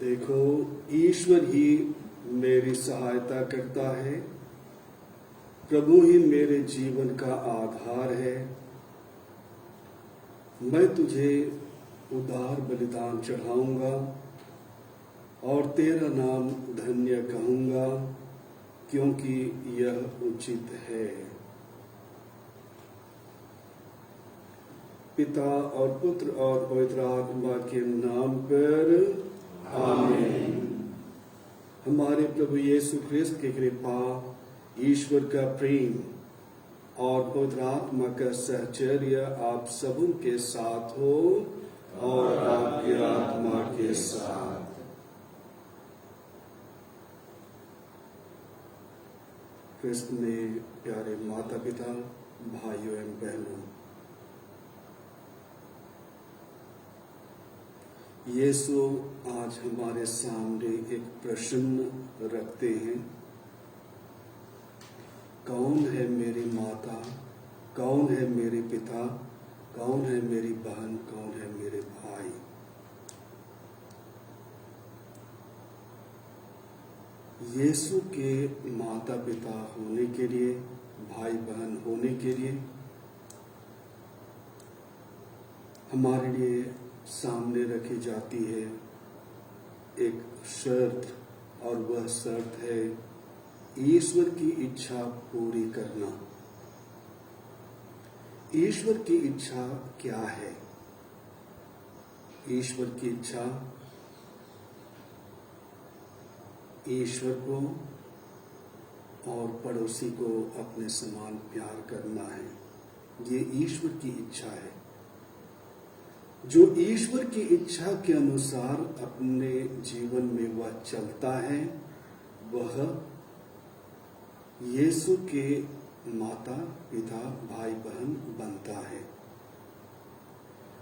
देखो, ईश्वर ही मेरी सहायता करता है। प्रभु ही मेरे जीवन का आधार है। मैं तुझे उदार बलिदान चढ़ाऊंगा और तेरा नाम धन्य कहूंगा, क्योंकि यह उचित है। पिता और पुत्र और पवित्र आत्मा के नाम पर आमीन। हमारे प्रभु यीशु ख्रिस्त की कृपा, ईश्वर का प्रेम और पवित्र आत्मा का सहचर्य आप सबों के साथ हो और आपकी आत्मा के साथ। ख्रिस्त में प्यारे माता पिता, भाइयों एवं बहनों, यीशु आज हमारे सामने एक प्रश्न रखते हैं। कौन है मेरी माता, कौन है मेरे पिता, कौन है मेरी बहन, कौन है मेरे भाई। यीशु के माता पिता होने के लिए, भाई बहन होने के लिए हमारे लिए सामने रखी जाती है एक शर्त, और वह शर्त है ईश्वर की इच्छा पूरी करना। ईश्वर की इच्छा क्या है? ईश्वर की इच्छा ईश्वर को और पड़ोसी को अपने समान प्यार करना है। ये ईश्वर की इच्छा है। जो ईश्वर की इच्छा के अनुसार अपने जीवन में वह चलता है, वह यीशु के माता पिता भाई बहन बनता है।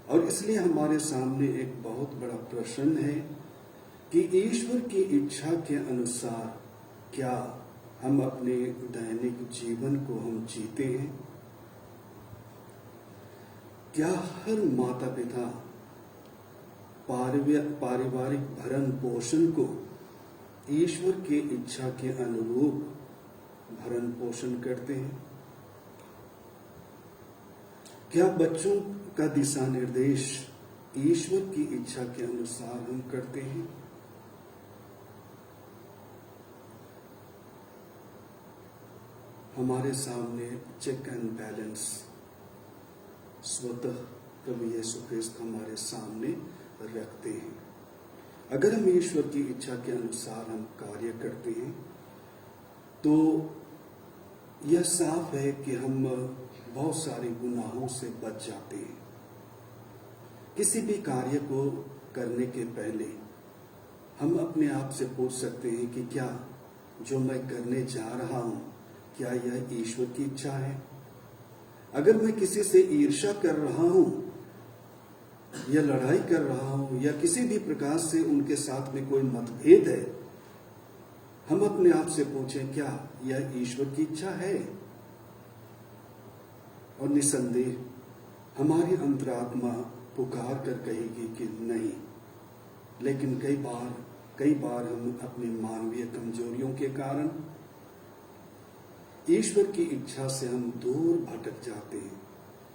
और इसलिए हमारे सामने एक बहुत बड़ा प्रश्न है कि ईश्वर की इच्छा के अनुसार क्या हम अपने दैनिक जीवन को हम जीते हैं? क्या हर माता पिता पारिवारिक भरण पोषण को ईश्वर की इच्छा के अनुरूप भरण पोषण करते हैं? क्या बच्चों का दिशा निर्देश ईश्वर की इच्छा के अनुसार हम करते हैं? हमारे सामने चेक एंड बैलेंस स्वतः प्रभु यीशु ख्रिस्त हमारे सामने रखते हैं। अगर हम ईश्वर की इच्छा के अनुसार हम कार्य करते हैं तो यह साफ है कि हम बहुत सारे गुनाहों से बच जाते हैं। किसी भी कार्य को करने के पहले हम अपने आप से पूछ सकते हैं कि क्या जो मैं करने जा रहा हूं, क्या यह ईश्वर की इच्छा है? अगर मैं किसी से ईर्ष्या कर रहा हूं या लड़ाई कर रहा हूं या किसी भी प्रकार से उनके साथ में कोई मतभेद है, हम अपने आप से पूछें क्या यह ईश्वर की इच्छा है? और निसंदेह हमारी अंतरात्मा पुकार कर कहेगी कि नहीं। लेकिन कई बार हम अपनी मानवीय कमजोरियों के कारण ईश्वर की इच्छा से हम दूर भटक जाते हैं।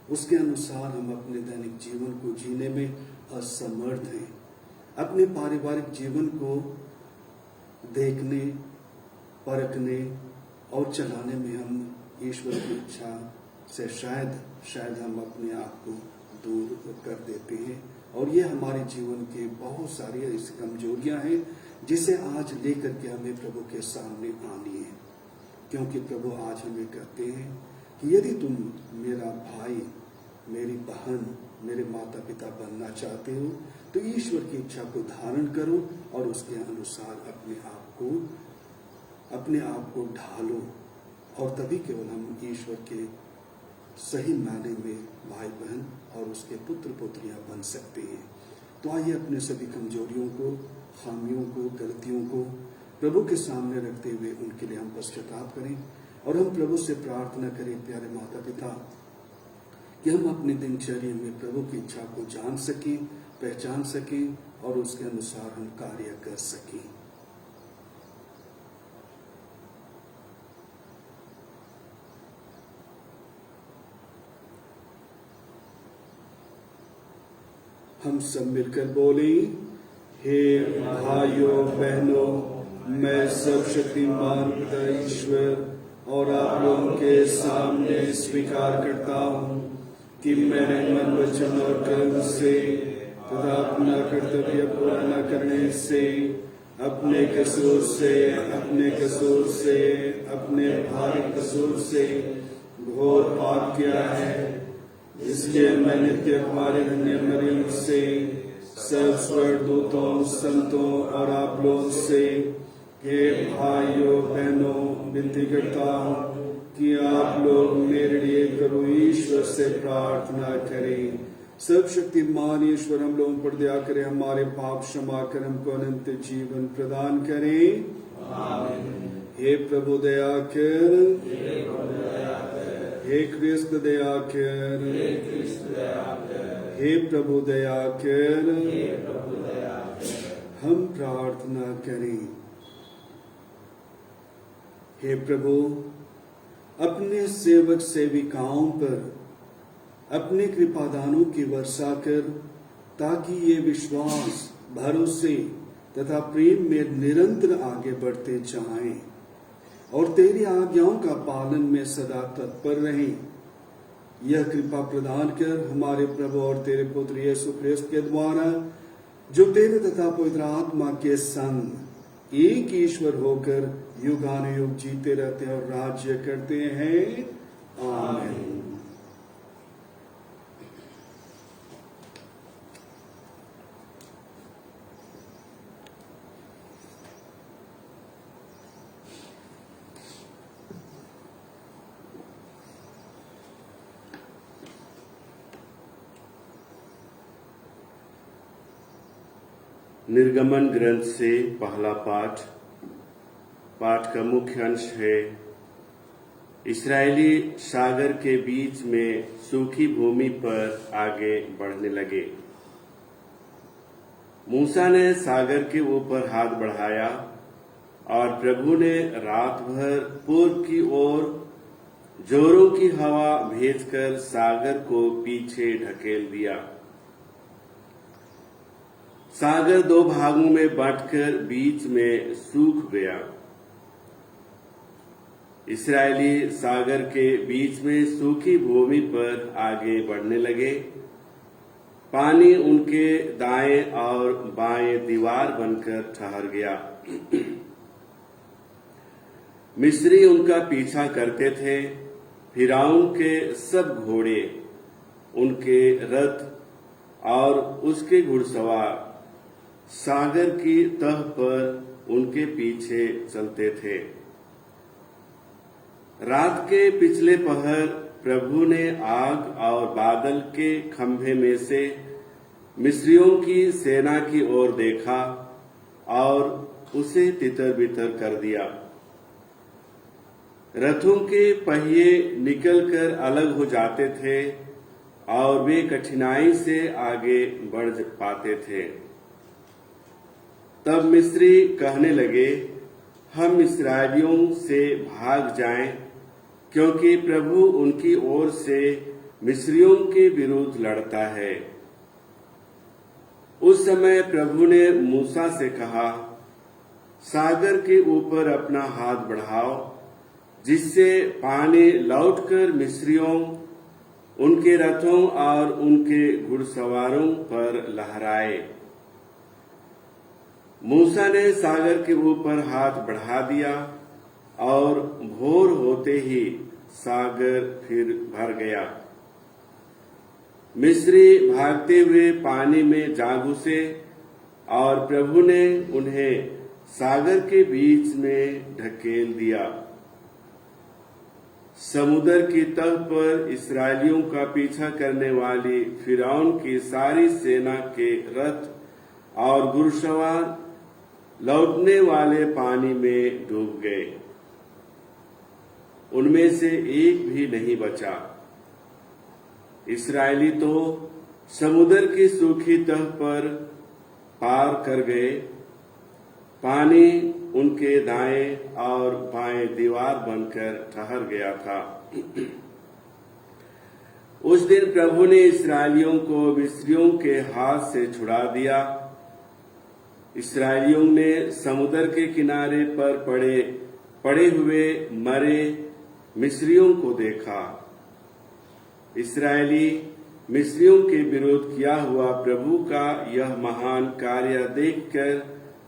उसके अनुसार हम अपने दैनिक जीवन को जीने में असमर्थ हैं। अपने पारिवारिक जीवन को देखने, परखने और चलाने में हम ईश्वर की इच्छा से शायद हम अपने आप को दूर कर देते हैं। और ये हमारे जीवन के बहुत सारी ऐसी कमजोरियां हैं जिसे आज लेकर के हमें प्रभु के सामने आनी है। क्योंकि प्रभु आज हमें कहते हैं कि यदि तुम मेरा भाई, मेरी बहन, मेरे माता पिता बनना चाहते हो तो ईश्वर की इच्छा को धारण करो और उसके अनुसार अपने आप को ढालो, और तभी केवल हम ईश्वर के सही मायने में भाई बहन और उसके पुत्र पुत्रियां बन सकते हैं। तो आइए अपने सभी कमजोरियों को, खामियों को, गलतियों को प्रभु के सामने रखते हुए उनके लिए हम पश्चाताप करें और हम प्रभु से प्रार्थना करें, प्यारे माता पिता, कि हम अपनी दिनचर्या में प्रभु की इच्छा को जान सकें पहचान सकें और उसके अनुसार हम कार्य कर सकें। हम सब मिलकर बोले, हे भाइयों बहनों, मैं सर्वशक्तिमान पिता ईश्वर और आप लोगों के सामने स्वीकार करता हूँ कि मैंने मन वचन और कर्म से तथा अपना कर्तव्य पूरा न करने से अपने कसूर से अपने भारी कसूर से घोर पाप किया है। इसलिए मैं नित्य हमारे धन्य मरियम से, सब स्वर्गदूतों, संतों और आप लोग से, हे भाइयों बहनों, विनती करता हूँ कि आप लोग मेरे लिए प्रभु ईश्वर से प्रार्थना करें। सर्वशक्तिमान ईश्वर हम लोगों पर दया करे, हमारे पाप क्षमा कर, हमको अनंत जीवन प्रदान करें। आमीन। हे प्रभु दया कर, हे कृष्ण दया कर, हे प्रभु दया कर। हम प्रार्थना करें। हे प्रभु, अपने सेवक सेविकाओं पर अपने कृपादानों की वर्षा कर, ताकि ये विश्वास, भरोसे तथा प्रेम में निरंतर आगे बढ़ते जाएं और तेरी आज्ञाओं का पालन में सदा तत्पर रहें। यह कृपा प्रदान कर हमारे प्रभु और तेरे पुत्र यीशु ख्रिस्त के द्वारा, जो तेरे तथा पवित्र आत्मा के संग एक ईश्वर होकर युगानुयुग जीते रहते और राज्य करते हैं। आमीन। निर्गमन ग्रंथ से पहला पाठ। पाठ का मुख्य अंश है, इस्राएली सागर के बीच में सूखी भूमि पर आगे बढ़ने लगे। मूसा ने सागर के ऊपर हाथ बढ़ाया और प्रभु ने रात भर पूर्व की ओर जोरों की हवा भेजकर सागर को पीछे ढकेल दिया। सागर दो भागों में बांटकर बीच में सूख गया। इस्राएली सागर के बीच में सूखी भूमि पर आगे बढ़ने लगे। पानी उनके दाएं और बाएं दीवार बनकर ठहर गया। मिस्री उनका पीछा करते थे। फिरौन के सब घोड़े, उनके रथ और उसके घुड़सवार सागर की तह पर उनके पीछे चलते थे। रात के पिछले पहर प्रभु ने आग और बादल के खंभे में से मिस्रियों की सेना की ओर देखा और उसे तितर बितर कर दिया। रथों के पहिए निकलकर अलग हो जाते थे और वे कठिनाई से आगे बढ़ पाते थे। तब मिस्री कहने लगे, हम इस्राएलियों से भाग जाएं, क्योंकि प्रभु उनकी ओर से मिस्रियों के विरुद्ध लड़ता है। उस समय प्रभु ने मूसा से कहा, सागर के ऊपर अपना हाथ बढ़ाओ, जिससे पानी लौटकर मिस्रियों, उनके रथों और उनके घुड़सवारों पर लहराए। मूसा ने सागर के ऊपर हाथ बढ़ा दिया और भोर होते ही सागर फिर भर गया। मिस्री भागते हुए पानी में जा घुसे और प्रभु ने उन्हें सागर के बीच में ढकेल दिया। समुद्र की तल पर इस्राएलियों का पीछा करने वाली फिरौन की सारी सेना के रथ और घुड़सवार लौटने वाले पानी में डूब गए। उनमें से एक भी नहीं बचा। इस्राएली तो समुद्र की सूखी तह पर पार कर गए। पानी उनके दाएं और बाएं दीवार बनकर ठहर गया था। उस दिन प्रभु ने इस्राएलियों को मिस्रियों के हाथ से छुड़ा दिया। इस्राएलियों ने समुद्र के किनारे पर पड़े हुए मरे मिस्रियों को देखा। इस्राएली मिस्रियों के विरोध किया हुआ प्रभु का यह महान कार्य देखकर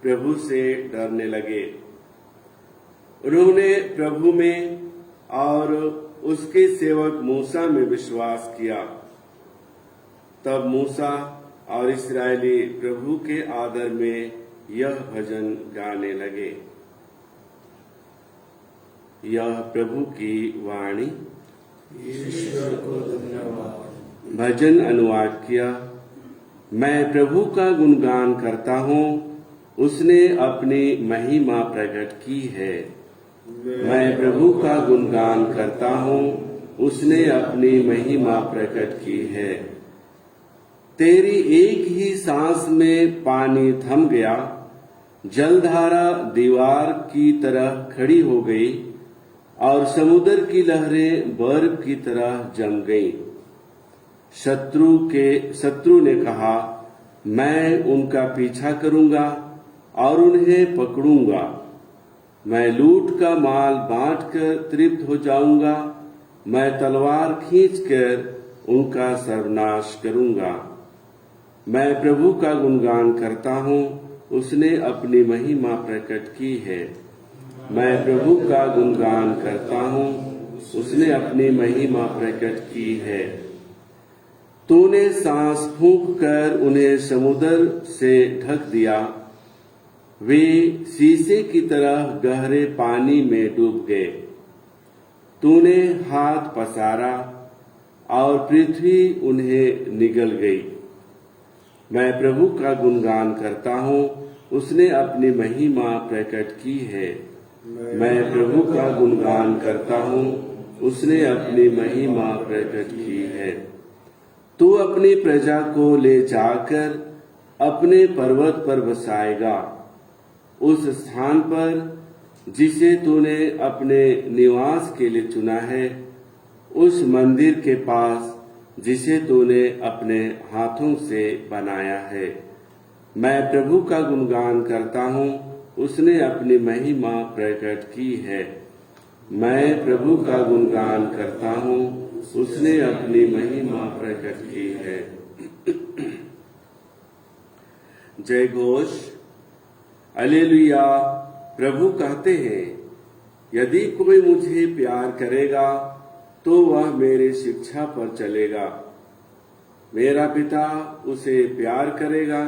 प्रभु से डरने लगे। उन्होंने प्रभु में और उसके सेवक मूसा में विश्वास किया। तब मूसा और इस्राएली प्रभु के आदर में यह भजन गाने लगे। यह प्रभु की वाणी। ईश्वर को धन्यवाद। भजन अनुवाद किया। मैं प्रभु का गुणगान करता हूँ, उसने अपनी महिमा प्रकट की है। मैं प्रभु का गुणगान करता हूँ, उसने अपनी महिमा प्रकट की है। तेरी एक ही सांस में पानी थम गया, जलधारा दीवार की तरह खड़ी हो गई और समुद्र की लहरें बर्फ की तरह जम गईं। शत्रु ने कहा, मैं उनका पीछा करूंगा और उन्हें पकड़ूंगा। मैं लूट का माल बांटकर तृप्त हो जाऊंगा। मैं तलवार खींचकर उनका सर्वनाश करूंगा। मैं प्रभु का गुणगान करता हूँ, उसने अपनी महिमा प्रकट की है। मैं प्रभु का गुणगान करता हूँ, उसने अपनी महिमा प्रकट की है। तूने सांस फूंक कर उन्हें समुद्र से ढक दिया। वे शीशे की तरह गहरे पानी में डूब गए। तूने हाथ पसारा और पृथ्वी उन्हें निगल गई। मैं प्रभु का गुणगान करता हूँ, उसने अपनी महिमा प्रकट की है। मैं प्रभु का गुणगान करता हूँ, उसने अपनी महिमा प्रकट की है। तू अपनी प्रजा को ले जाकर अपने पर्वत पर बसाएगा, उस स्थान पर जिसे तूने अपने निवास के लिए चुना है, उस मंदिर के पास जिसे तूने अपने हाथों से बनाया है। मैं प्रभु का गुणगान करता हूँ, उसने अपनी महिमा प्रकट की है। मैं प्रभु का गुणगान करता हूँ, उसने अपनी महिमा प्रकट की है। जय घोष। हालेलुया। प्रभु कहते हैं, यदि कोई मुझे प्यार करेगा तो वह मेरी शिक्षा पर चलेगा। मेरा पिता उसे प्यार करेगा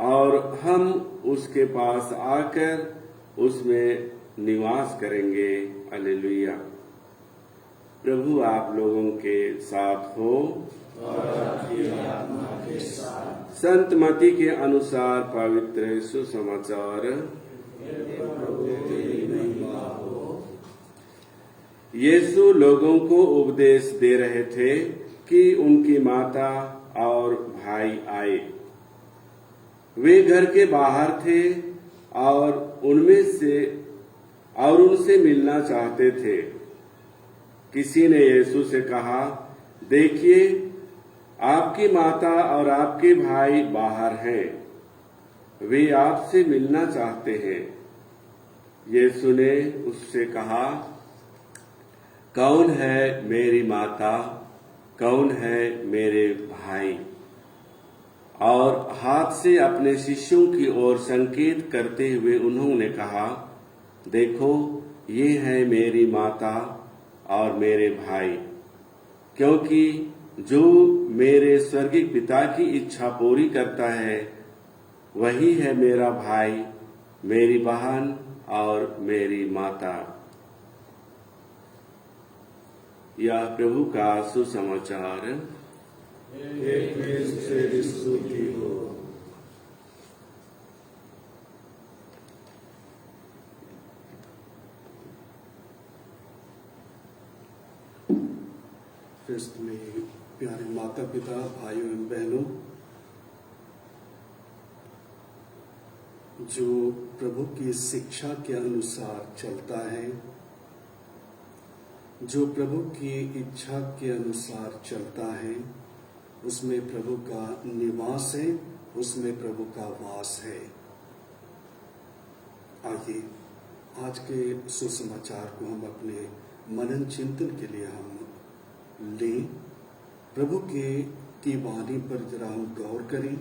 और हम उसके पास आकर उसमें निवास करेंगे। हालेलुया। प्रभु आप लोगों के साथ हो और आपकी आत्मा के साथ। संत मती के अनुसार पवित्र सुसमाचार। यीशु लोगों को उपदेश दे रहे थे कि उनकी माता और भाई आए। वे घर के बाहर थे और उनसे मिलना चाहते थे। किसी ने यीशु से कहा, देखिए, आपकी माता और आपके भाई बाहर हैं, वे आपसे मिलना चाहते हैं। यीशु ने उससे कहा, कौन है मेरी माता, कौन है मेरे भाई? और हाथ से अपने शिष्यों की ओर संकेत करते हुए उन्होंने कहा, देखो, ये है मेरी माता और मेरे भाई। क्योंकि जो मेरे स्वर्गीय पिता की इच्छा पूरी करता है, वही है मेरा भाई, मेरी बहन और मेरी माता। यह प्रभु का सुसमाचार। स्तुति हो। ख्रिस्त में प्यारे माता पिता, भाइयों एवं बहनों, जो प्रभु की शिक्षा के अनुसार चलता है, जो प्रभु की इच्छा के अनुसार चलता है, उसमें प्रभु का निवास है, उसमें प्रभु का वास है। आइए आज के सुसमाचार को हम अपने मनन चिंतन के लिए हम लें, प्रभु की वाणी पर जरा हम गौर करें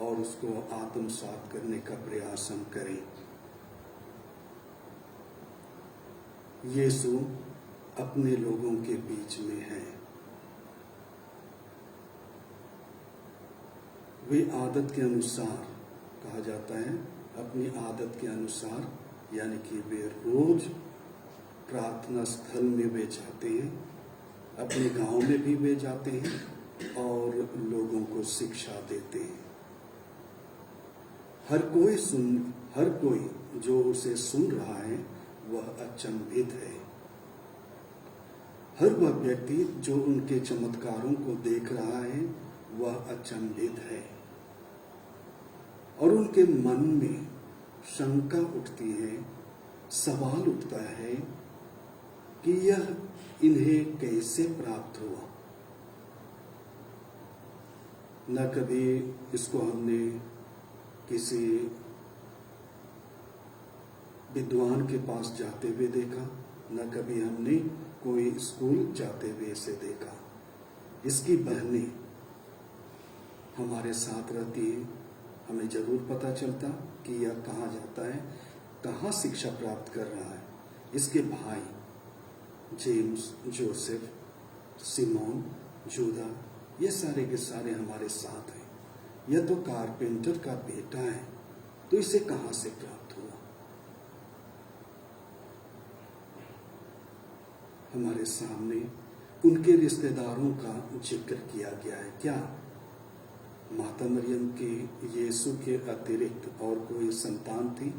और उसको आत्मसात करने का प्रयास हम करें। यीशु अपने लोगों के बीच में है। वे आदत के अनुसार, कहा जाता है, अपनी आदत के अनुसार, यानी कि वे रोज प्रार्थना स्थल में वे जाते हैं, अपने गांव में भी वे जाते हैं और लोगों को शिक्षा देते हैं। हर कोई जो उसे सुन रहा है वह अचंभित है। हर वह व्यक्ति जो उनके चमत्कारों को देख रहा है वह अचंभित है और उनके मन में शंका उठती है, सवाल उठता है कि यह इन्हें कैसे प्राप्त हुआ। न कभी इसको हमने किसी विद्वान के पास जाते हुए देखा, न कभी हमने कोई स्कूल जाते हुए इसे देखा। इसकी बहनें हमारे साथ रहती हैं, हमें जरूर पता चलता कि यह कहाँ जाता है, कहाँ शिक्षा प्राप्त कर रहा है। इसके भाई जेम्स, जोसेफ, सिमोन, जूदा, ये सारे के सारे हमारे साथ हैं। यह तो कारपेंटर का बेटा है, तो इसे कहां से प्राप्त हुआ। हमारे सामने उनके रिश्तेदारों का जिक्र किया गया है। क्या माता मरियम के यीशु के अतिरिक्त और कोई संतान थी?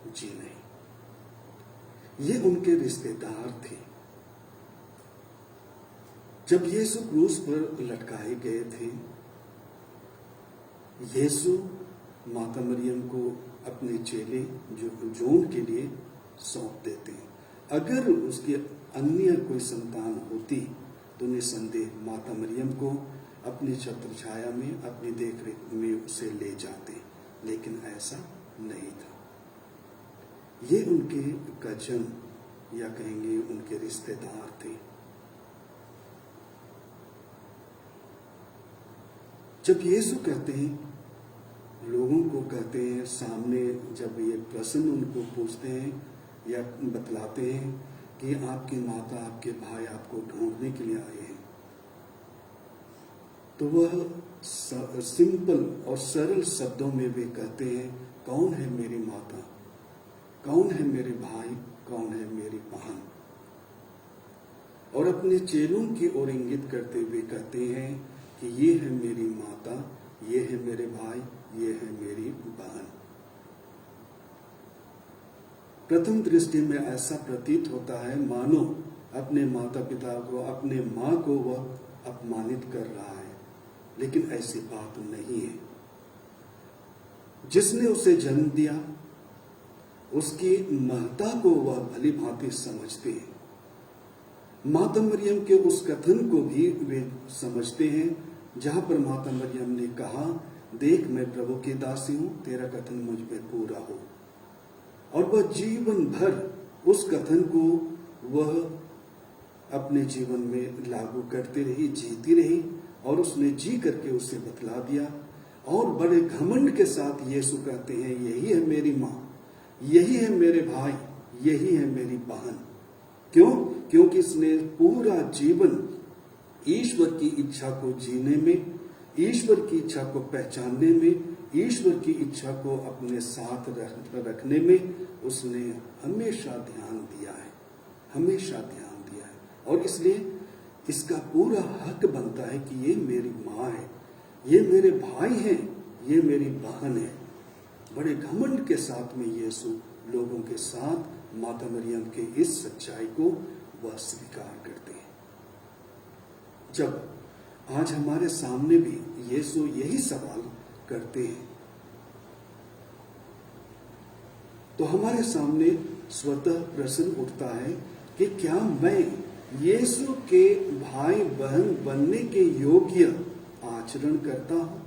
जी नहीं, ये उनके रिश्तेदार थे। जब यीशु क्रूस पर लटकाए गए थे, यीशु माता मरियम को अपने चेले जो उनके लिए सौंप देते हैं। अगर उसकी अन्य कोई संतान होती तो निसंदेह माता मरियम को अपनी छत्र छाया में, अपनी देखरेख में उसे ले जाते, लेकिन ऐसा नहीं था। ये उनके कजन या कहेंगे उनके रिश्तेदार थे। जब यीशु कहते हैं, लोगों को कहते हैं सामने, जब ये प्रश्न उनको पूछते हैं या बतलाते हैं कि आपकी माता, आपके भाई आपको ढूंढने के लिए आए हैं, तो वह सिंपल और सरल शब्दों में वे कहते हैं, कौन है मेरी माता, कौन है मेरे भाई, कौन है मेरी बहन। और अपने चेलों की ओर इंगित करते हुए कहते हैं कि ये है मेरी माता, ये है मेरे भाई, ये है मेरी बहन। प्रथम दृष्टि में ऐसा प्रतीत होता है मानो अपने माता पिता को, अपने मां को वह अपमानित कर रहा है, लेकिन ऐसी बात नहीं है। जिसने उसे जन्म दिया उसकी महत्ता को वह भली भांति समझते हैं। माता मरियम के उस कथन को भी वे समझते हैं जहां पर माता मरियम ने कहा, देख मैं प्रभु की दासी हूं, तेरा कथन मुझ में पूरा हो। और वह जीवन भर उस कथन को वह अपने जीवन में लागू करती रही, जीती रही, और उसने जी करके उसे बतला दिया। और बड़े घमंड के साथ यीशु कहते हैं, यही है मेरी माँ, यही है मेरे भाई, यही है मेरी बहन। क्यों? क्योंकि इसने पूरा जीवन ईश्वर की इच्छा को जीने में, ईश्वर की इच्छा को पहचानने में, ईश्वर की इच्छा को अपने साथ रखने में उसने हमेशा ध्यान दिया है, हमेशा ध्यान दिया है। और इसलिए इसका पूरा हक बनता है कि ये मेरी माँ है, ये मेरे भाई हैं, ये मेरी बहन है। बड़े घमंड के साथ में यीशु लोगों के साथ माता मरियम के इस सच्चाई को वह स्वीकार करते हैं। जब आज हमारे सामने भी यीशु यही सवाल करते हैं। तो हमारे सामने स्वतः प्रश्न उठता है कि क्या मैं यीशु के भाई बहन बनने के योग्य आचरण करता हूं?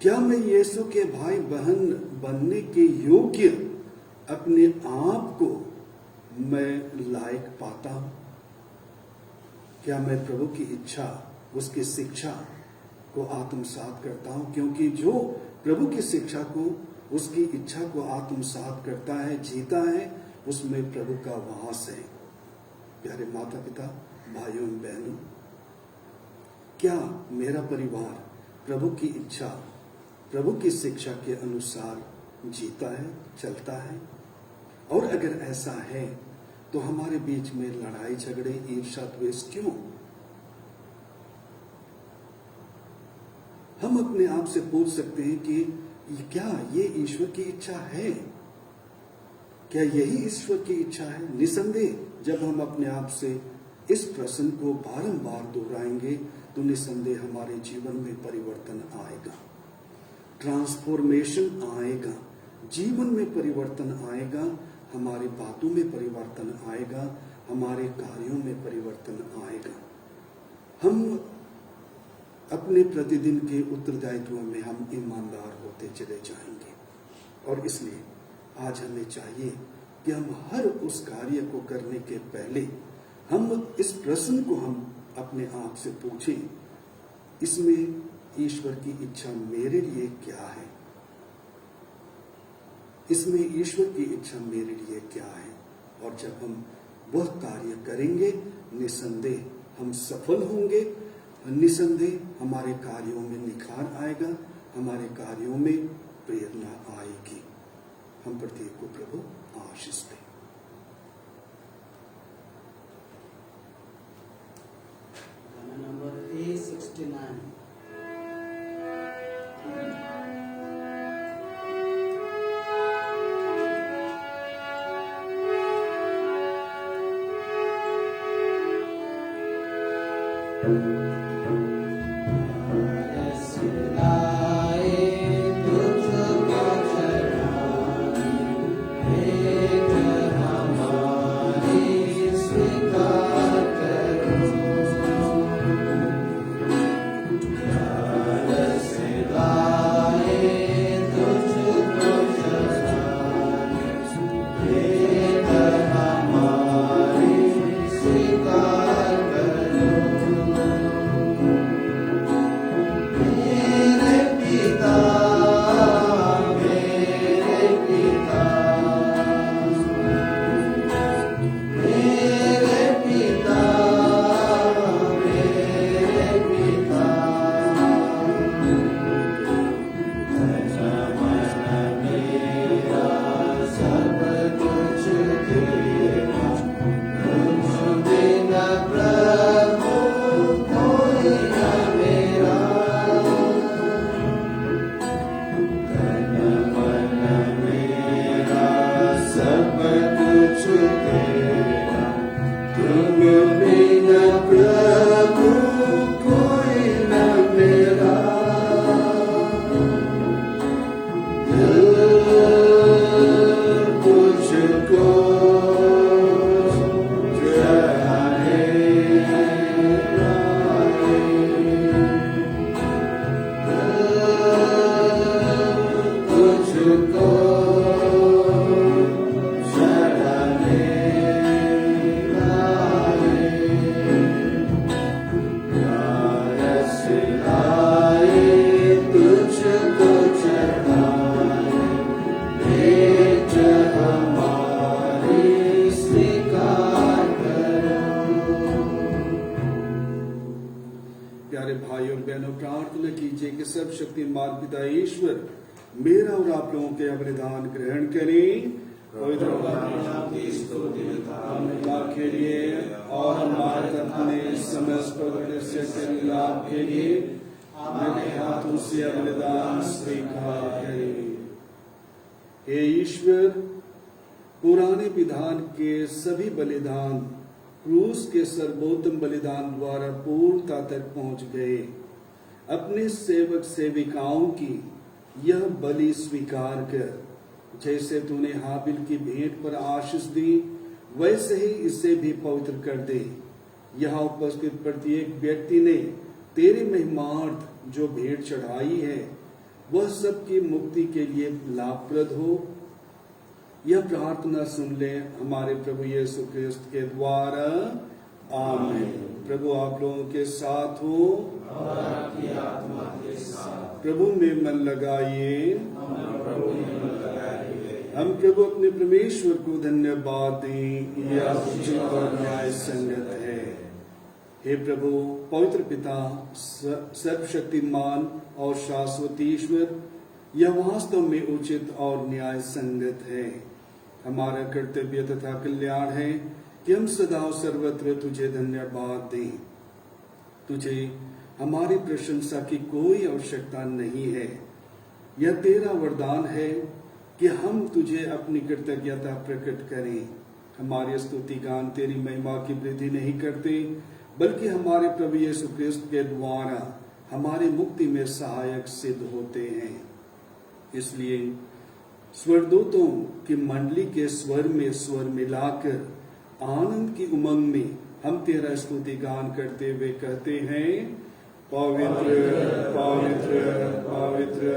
क्या मैं यीशु के भाई बहन बनने के योग्य अपने आप को मैं लायक पाता हूं? क्या मैं प्रभु की इच्छा, उसकी शिक्षा को आत्मसात करता हूं? क्योंकि जो प्रभु की शिक्षा को, उसकी इच्छा को आत्मसात करता है, जीता है, उसमें प्रभु का वास है। प्यारे माता पिता, भाइयों बहनों, क्या मेरा परिवार प्रभु की इच्छा, प्रभु की शिक्षा के अनुसार जीता है, चलता है? और अगर ऐसा है तो हमारे बीच में लड़ाई झगड़े, ईर्ष्या, द्वेष क्यों? हम अपने आप से पूछ सकते हैं कि क्या ये ईश्वर की इच्छा है? क्या यही ईश्वर की इच्छा है? निसंदेह जब हम अपने आप से इस प्रश्न को बारंबार दोहराएंगे तो निसंदेह हमारे जीवन में परिवर्तन आएगा, ट्रांसफॉर्मेशन आएगा, जीवन में परिवर्तन आएगा, हमारी बातों में परिवर्तन आएगा, हमारे कार्यों में परिवर्तन आएगा। हम अपने प्रतिदिन के उत्तरदायित्व में हम ईमानदार होते चले जाएंगे। और इसलिए आज हमें चाहिए कि हम हर उस कार्य को करने के पहले हम इस प्रश्न को हम अपने आप से पूछें, इसमें ईश्वर की इच्छा मेरे लिए क्या है? इसमें ईश्वर की इच्छा मेरे लिए क्या है? और जब हम वह कार्य करेंगे, निसंदेह हम सफल होंगे, निसंदेह हमारे कार्यों में निखार आएगा, हमारे कार्यों में प्रेरणा आएगी। हम प्रत्येक को प्रभु आशीष दे। Number A69। सर्वशक्तिमान पिता ईश्वर मेरा और आप लोगों के बलिदान ग्रहण करें के लिए और हमारे अपने समस्त पवित्र के लाभ के लिए मेरे हाथों से बलिदान स्वीकार करें। हे ईश्वर, पुराने विधान के सभी बलिदान क्रूस के सर्वोत्तम बलिदान द्वारा पूर्णता तक पहुंच गए। अपने सेवक सेविकाओं की यह बलि स्वीकार कर, जैसे तूने हाबिल की भेंट पर आशीष दी, वैसे ही इसे भी पवित्र कर दे। यहाँ उपस्थित प्रत्येक व्यक्ति ने तेरे महिमार्थ जो भेंट चढ़ाई है, वह सबकी मुक्ति के लिए लाभप्रद हो। यह प्रार्थना सुन ले हमारे प्रभु यीशु ख्रिस्त के द्वारा, आमीन। प्रभु आप लोगों के साथ हो और आपकी आत्मा के साथ। प्रभु में मन लगाइए। हम प्रभु अपने परमेश्वर को धन्यवाद दें, यह उचित और न्याय संगत है। हे प्रभु, पवित्र पिता, सर्वशक्तिमान और शाश्वत ईश्वर, यह वास्तव में उचित और न्याय संगत है। हमारा कर्तव्य तथा कल्याण है कि हम सदा और सर्वत्र तुझे धन्यवाद दें। तुझे हमारी प्रशंसा की कोई आवश्यकता नहीं है। यह तेरा वरदान है कि हम तुझे अपनी कृतज्ञता प्रकट करें। हमारे स्तुति गान तेरी महिमा की वृद्धि नहीं करते, बल्कि हमारे प्रभु यीशु ख्रिस्त के द्वारा हमारी मुक्ति में सहायक सिद्ध होते हैं। इसलिए स्वर्गदूतों की मंडली के स्वर में स्वर मिलाकर आनंद की उमंग में हम तेरा स्तुति गान करते हुए कहते हैं, पवित्र पवित्र पवित्र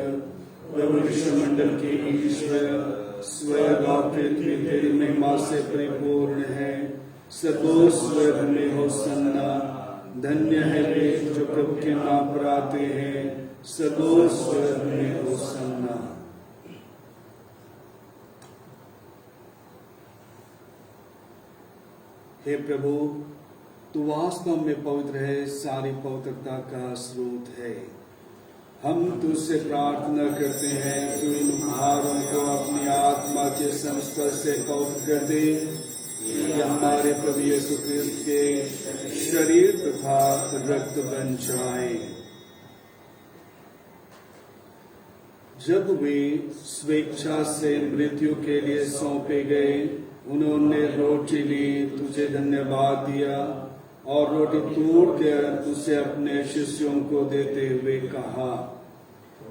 प्रभु विश्वमंडल के ईश्वर, स्वर्ग और पृथ्वी तेरी महिमा से परिपूर्ण है। सदो स्वर्ग में होसन्ना, धन्य है वे जो प्रभु के नाम पर आते हैं। सदो स्वर्ग में होसन्ना। हे प्रभु, तू वास्तव में पवित्र है, सारी पवित्रता का स्रोत है। हम तुझसे प्रार्थना करते हैं, तू इन उपहारों को अपनी आत्मा के संस्पर्श से पवित्र कर दे, कि हमारे प्रभु यीशु ख्रिस्त के शरीर तथा रक्त बन जाए। जब वे स्वेच्छा से मृत्यु के लिए सौंपे गए, उन्होंने रोटी ली, तुझे धन्यवाद दिया और रोटी तोड़कर उसे अपने शिष्यों को देते हुए कहा,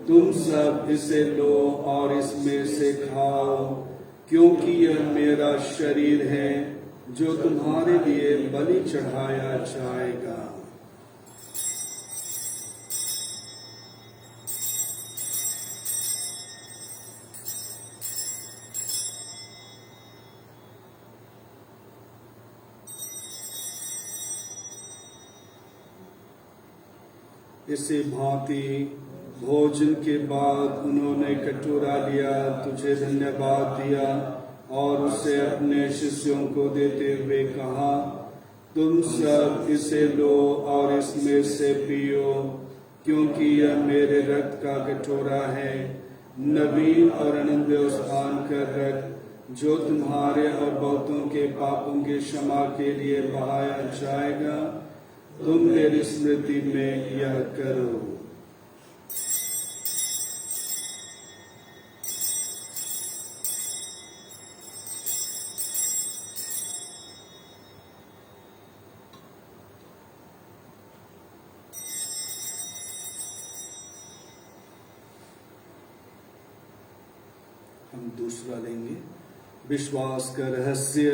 तुम सब इसे लो और इसमें से खाओ, क्योंकि यह मेरा शरीर है जो तुम्हारे लिए बलि चढ़ाया जाएगा। इसी भांति भोजन के बाद उन्होंने कटोरा लिया, तुझे धन्यवाद दिया और उसे अपने शिष्यों को देते हुए कहा, तुम सब इसे लो और इसमें से पियो, क्योंकि यह मेरे रक्त का कटोरा है, नवीन और अनंत व्यवस्थान का रक्त, जो तुम्हारे और बहुतों के पापों के क्षमा के लिए बहाया जाएगा। तुम मेरी स्मृति में यह करो। हम दूसरा लेंगे, विश्वास का रहस्य।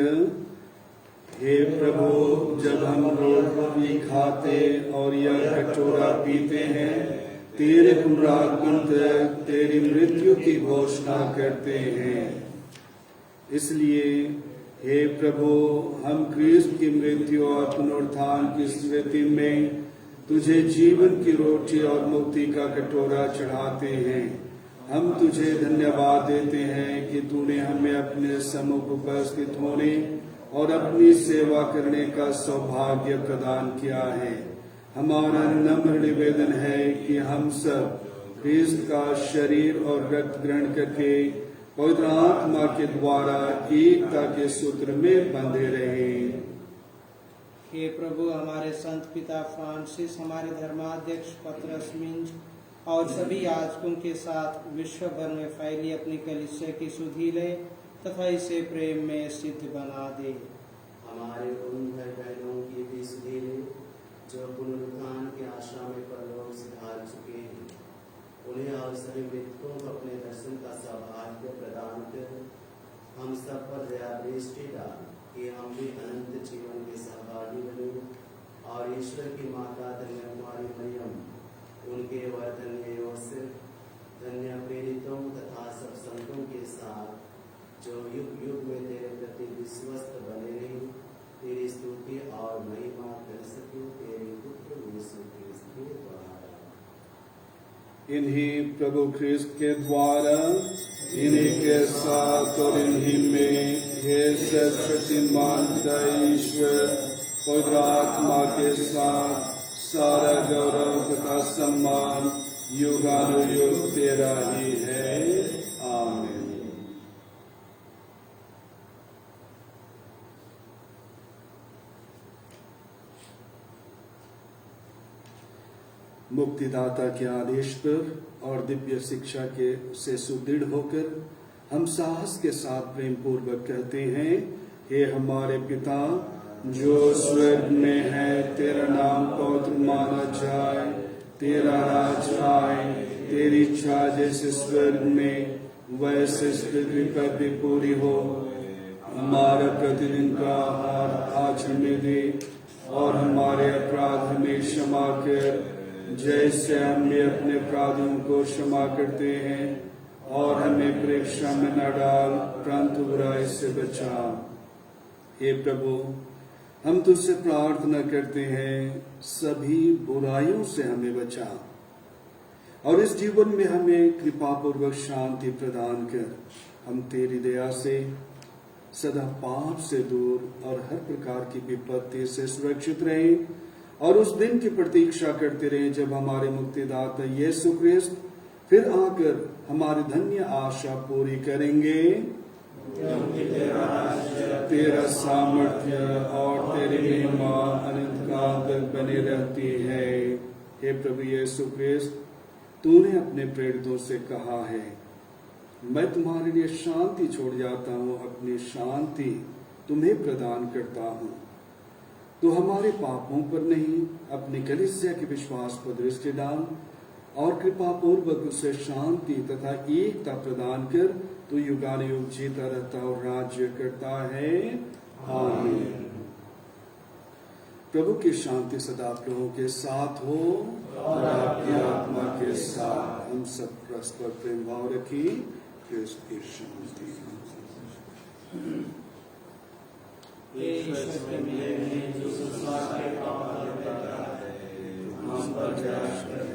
हे प्रभु, जब हम रोटी खाते और यह कटोरा पीते हैं, तेरे पुनरुत्थान तक तेरी मृत्यु की घोषणा करते हैं। इसलिए हे प्रभु, हम क्रिस्त की मृत्यु और पुनरुत्थान की स्मृति में तुझे जीवन की रोटी और मुक्ति का कटोरा चढ़ाते हैं। हम तुझे धन्यवाद देते हैं कि तूने हमें अपने सम्मुख उपस्थित होने और अपनी सेवा करने का सौभाग्य प्रदान किया है। हमारा नम्र निवेदन है कि हम सब क्रिस्त का शरीर और रक्त ग्रहण करके पवित्र आत्मा के द्वारा एकता के सूत्र में बंधे रहे। हे प्रभु, हमारे संत पिता फ्रांसिस, हमारे धर्माध्यक्ष पतरस मिंज और सभी याजकों के साथ विश्व भर में फैली अपनी कलीसिया की सुधि ले तथा इसे प्रेम में सिद्ध बना दे। हमारे उन भाई बहनों की भी सुधि ले जो पुनरुत्थान की आशा में परलोक सिधार चुके हैं। उन्हें और सभी मृतकों को अपने दर्शन का सौभाग्य प्रदान कर हम सब पर दया दृष्टि डाल कि हम भी अनंत जीवन के सहभागी बने। और ईश्वर की माता धन्य कुमारी मरियम, उनके वर धन्य योसेफ, धन्य प्रेरितों तथा सब संतों के साथ जो युग युग में तेरे प्रति विश्वस्त बने रहे, तेरी स्तुति और महिमा कर सके तेरे पुत्र यीशु क्रिस्त के द्वारा। इन्हीं प्रभु ख्रिस्त के द्वारा, इन्हीं के साथ और इन्हीं में ये सर्वशक्तिमान पिता ईश्वर पवित्र आत्मा के साथ सारा गौरव तथा सम्मान युगानुयुग तेरा ही है। आमीन। मुक्तिदाता के आदेश पर और दिव्य शिक्षा के से सुदृढ़ होकर हम साहस के साथ प्रेम पूर्वक कहते हैं, हे हमारे पिता जो स्वर्ग में है, तेरा नाम पवित्र माना जाए, तेरा राज आए, तेरी इच्छा जैसे स्वर्ग में वैसे इस पृथ्वी पर भी पूरी हो। हमारा प्रतिदिन का आहार आज हमें दे और हमारे अपराध हमें क्षमा कर, जैसे हम भी अपने अपराधियों को क्षमा करते हैं, और हमें परीक्षा में न डाल परंतु बुराई से बचा। हे प्रभु, हम तुझसे प्रार्थना करते हैं, सभी बुराइयों से हमें बचा और इस जीवन में हमें कृपा पूर्वक शांति प्रदान कर। हम तेरी दया से सदा पाप से दूर और हर प्रकार की विपत्ति से सुरक्षित रहें और उस दिन की प्रतीक्षा करते रहें जब हमारे मुक्तिदाता यीशु ख्रिस्त फिर आकर हमारी धन्य आशा पूरी करेंगे। तेरा सामर्थ्य और तेरी महिमा अनंत काल तक बनी रहती है। हे प्रभु यीशु ख्रिस्त, तूने अपने प्रेरितों से कहा है, मैं तुम्हारे लिए शांति छोड़ जाता हूँ, अपनी शांति तुम्हें प्रदान करता हूँ। तो हमारे पापों पर नहीं, अपनी कलीसिया के विश्वास पर दृष्टि डाल और कृपा पूर्वक उसे शांति तथा एकता प्रदान कर। तू युगानुयुग जीता रहता और राज्य करता है। आमीन। प्रभु की शांति सदा प्रभु के साथ हो और आपकी आत्मा के साथ। हम सब परस्पर प्रेम भाव रखें। ख्रिस्त की शांति। ईश्वर के मिले में जो संसार के पाप हटाता है, हम पर दया कर।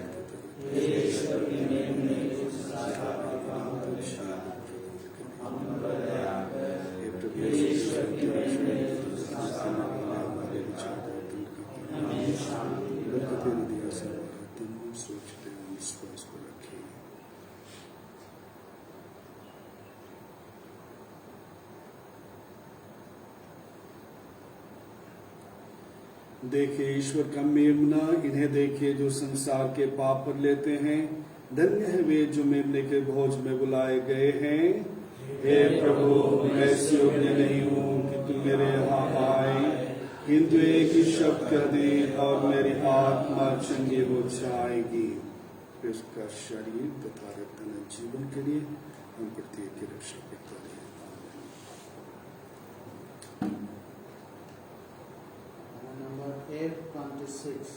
ईश्वर के मिले में जो संसार के पाप हटाता है, हम पर दया कर। ईश्वर के मिले में जो संसार के पाप हटाता है, हमें शांति प्रदान कर। सोचते हैं विश्वास को रखें। देखिए ईश्वर का मेमना, इन्हें देखिए जो संसार के पाप पर लेते हैं। धन्य है वे जो मेमने के भोज में बुलाए गए हैं। हे प्रभु, मैं ऐसे योग्य नहीं हूँ कि तुम मेरे यहाँ आए, किंतु एक ही शब्द कह दे और मेरी आत्मा चंगी हो जाएगी। उसका शरीर तथा रक्त जीवन के लिए हम प्रत्येक की रक्षा करता है। Number 826.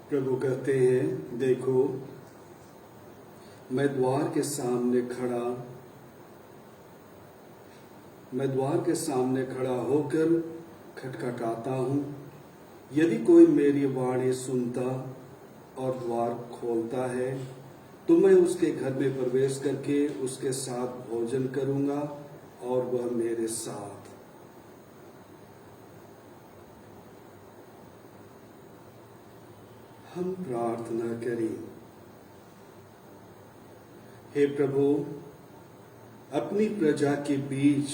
प्रभु कहते हैं, देखो मैं द्वार के सामने खड़ा होकर खटखटाता हूँ। यदि कोई मेरी वाणी सुनता और द्वार खोलता है तो मैं उसके घर में प्रवेश करके उसके साथ भोजन करूंगा और वह मेरे साथ। हम प्रार्थना करें। हे प्रभु, अपनी प्रजा के बीच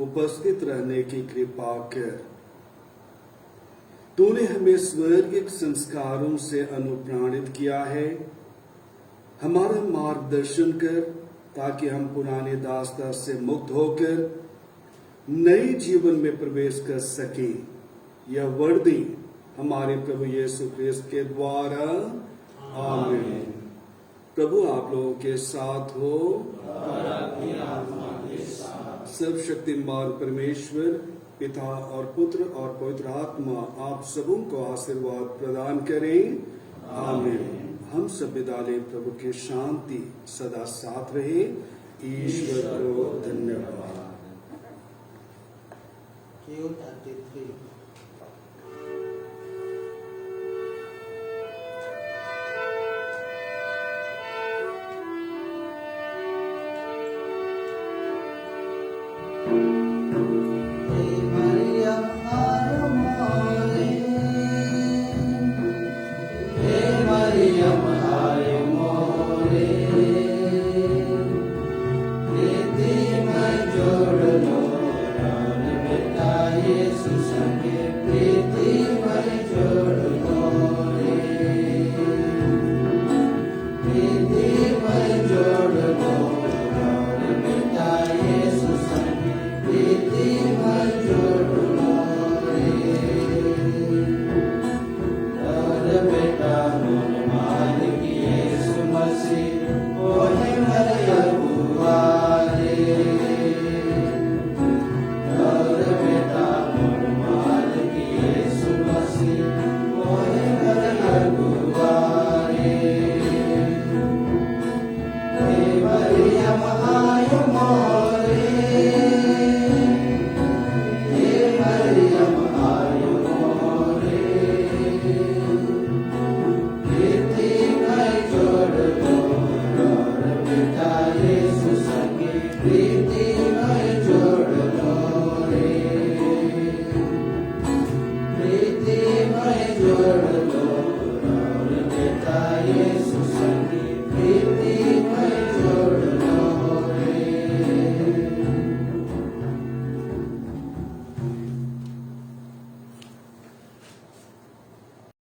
उपस्थित रहने की कृपा कर। तूने हमें स्वर्गिक संस्कारों से अनुप्राणित किया है। हमारा मार्गदर्शन कर ताकि हम पुराने दास्ता से मुक्त होकर नए जीवन में प्रवेश कर सकें। यह वर्दी हमारे प्रभु यीशु ख्रिस्त के द्वारा, आमीन। प्रभु आप लोगों के साथ हो और आपकी आत्मा के साथ। सर्वशक्तिमान परमेश्वर पिता और पुत्र और पवित्र आत्मा आप सबों को आशीर्वाद प्रदान करें, आमीन। हम सब विदा लें। प्रभु की शांति सदा साथ रहे। ईश्वर को धन्यवाद। Q33